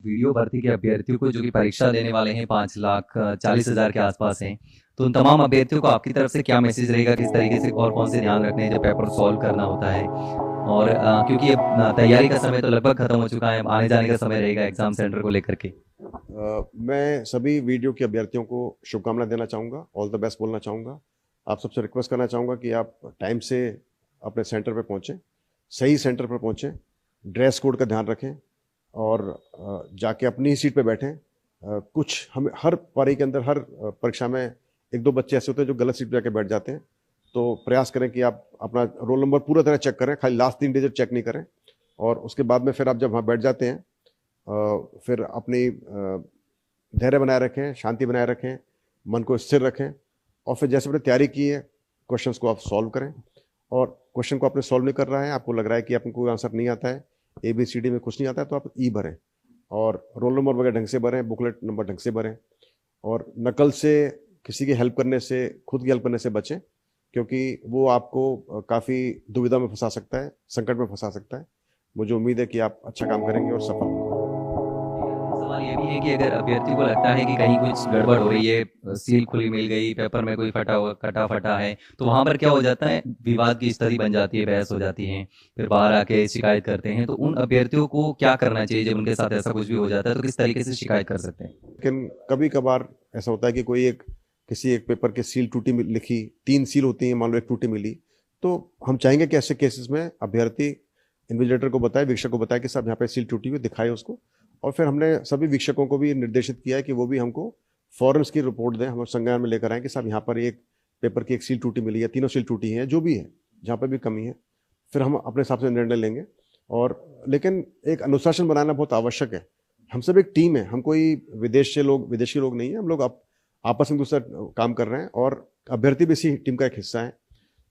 Video भर्ती के अभ्यर्थियों को जो कि परीक्षा देने वाले हैं 5,40,000 के आसपास हैं, तो उन तमाम अभ्यर्थियों को आपकी तरफ से क्या मैसेज रहेगा, किस तरीके से और कौन से ध्यान रखने हैं जब पेपर सॉल्व करना होता है? और क्योंकि अब तैयारी का समय तो लगभग खत्म हो चुका है, अब आने जाने का समय रहेगा एग्जाम सेंटर को लेकर के। मैं सभी वीडियो के अभ्यर्थियों को शुभकामनाएं देना चाहूँगा, ऑल द बेस्ट बोलना चाहूँगा। आप सबसे रिक्वेस्ट करना चाहूँगा कि आप टाइम से अपने सेंटर पर पहुँचें, सही सेंटर पर पहुँचें, ड्रेस कोड का ध्यान रखें और जाके अपनी ही सीट पे बैठें। कुछ हम हर पारी के अंदर हर परीक्षा में एक दो बच्चे ऐसे होते हैं जो गलत सीट पर जाके बैठ जाते हैं, तो प्रयास करें कि आप अपना रोल नंबर पूरा तरह चेक करें, खाली लास्ट 3 डिजिट चेक नहीं करें। और उसके बाद में फिर आप जब वहाँ बैठ जाते हैं फिर अपनी धैर्य बनाए रखें, शांति बनाए रखें, मन को स्थिर रखें और फिर जैसे आपने तैयारी की है क्वेश्चंस को आप सॉल्व करें। और क्वेश्चन को आपने सॉल्व नहीं कर रहा है, आपको लग रहा है कि आपको कोई आंसर नहीं आता है, ABCD में कुछ नहीं आता है, तो आप ई भरें और रोल नंबर वगैरह ढंग से भरें, बुकलेट नंबर ढंग से भरें और नकल से, किसी की हेल्प करने से, खुद की हेल्प करने से बचें, क्योंकि वो आपको काफ़ी दुविधा में फंसा सकता है, संकट में फंसा सकता है। मुझे उम्मीद है कि आप अच्छा काम करेंगे और सफल होंगे। सवाल ये भी है कि अगर अभ्यर्थी को लगता है कि कहीं कुछ गड़बड़ हो रही है, सील खुली मिल गई, पेपर में कोई फटा हुआ कटा फटा है, तो वहां पर क्या हो जाता है, विवाद की स्थिति बन जाती है, बहस हो जाती है, फिर बाहर आके शिकायत करते हैं। तो उन अभ्यर्थियों को क्या करना चाहिए जब उनके साथ ऐसा कुछ भी हो जाता है, तो किस तरीके से शिकायत कर सकते हैं? लेकिन कभी कभार ऐसा होता है कि कोई किसी एक पेपर के सील टूटी लिखी, 3 सील होती हैं, मान लो एक टूटी मिली, तो हम चाहेंगे कि ऐसे केसेस में अभ्यर्थी इन्विजिलेटर को बताए, वीक्षक को बताए कि साहब यहाँ पे सील टूटी हुई, दिखाए उसको। और फिर हमने सभी वीक्षकों को भी निर्देशित किया है कि वो भी हमको फौरन इसकी रिपोर्ट दें, हम संज्ञान में लेकर आए कि साहब यहाँ पर एक पेपर की एक सील टूटी मिली है, तीनों सील टूटी हैं, जो भी है, जहाँ पर भी कमी है, फिर हम अपने हिसाब से निर्णय लेंगे। और लेकिन एक अनुशासन बनाना बहुत आवश्यक है। हम सब एक टीम है, हम कोई विदेशी लोग नहीं है, हम लोग आपस में दूसरा काम कर रहे हैं और अभ्यर्थी भी इसी टीम का एक हिस्सा है।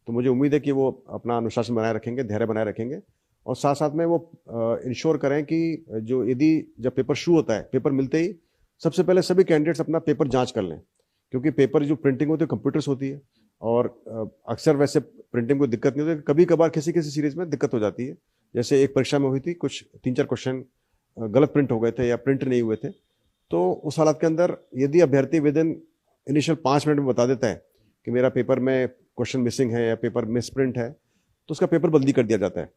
तो मुझे उम्मीद है कि वो अपना अनुशासन बनाए रखेंगे, धैर्य बनाए रखेंगे और साथ साथ में वो इंश्योर करें कि जो यदि जब पेपर शुरू होता है, पेपर मिलते ही सबसे पहले सभी कैंडिडेट्स अपना पेपर जांच कर लें, क्योंकि पेपर जो प्रिंटिंग होती है कंप्यूटर्स होती है और अक्सर वैसे प्रिंटिंग को दिक्कत नहीं होती, कभी कभार किसी किसी सीरीज में दिक्कत हो जाती है। जैसे एक परीक्षा में हुई थी, कुछ 3-4 क्वेश्चन गलत प्रिंट हो गए थे या प्रिंट नहीं हुए थे, तो उस हालत के अंदर यदि अभ्यर्थी विद इन इनिशियल 5 मिनट में बता देता है कि मेरा पेपर में क्वेश्चन मिसिंग है या पेपर मिस प्रिंट है, तो उसका पेपर बदली कर दिया जाता है।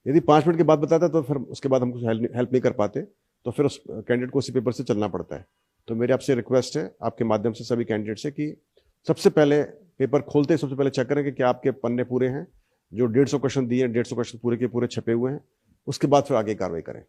यदि 5 मिनट के बाद बताता है तो फिर उसके बाद हम कुछ हेल्प नहीं कर पाते, तो फिर उस कैंडिडेट को उसी पेपर से चलना पड़ता है। तो मेरी आपसे रिक्वेस्ट है आपके माध्यम से सभी कैंडिडेट से कि सबसे पहले पेपर खोलते ही सबसे पहले चेक करें कि क्या आपके पन्ने पूरे हैं, जो 150 क्वेश्चन दिए हैं 150 क्वेश्चन पूरे के पूरे छपे हुए हैं, उसके बाद फिर आगे कार्रवाई करें।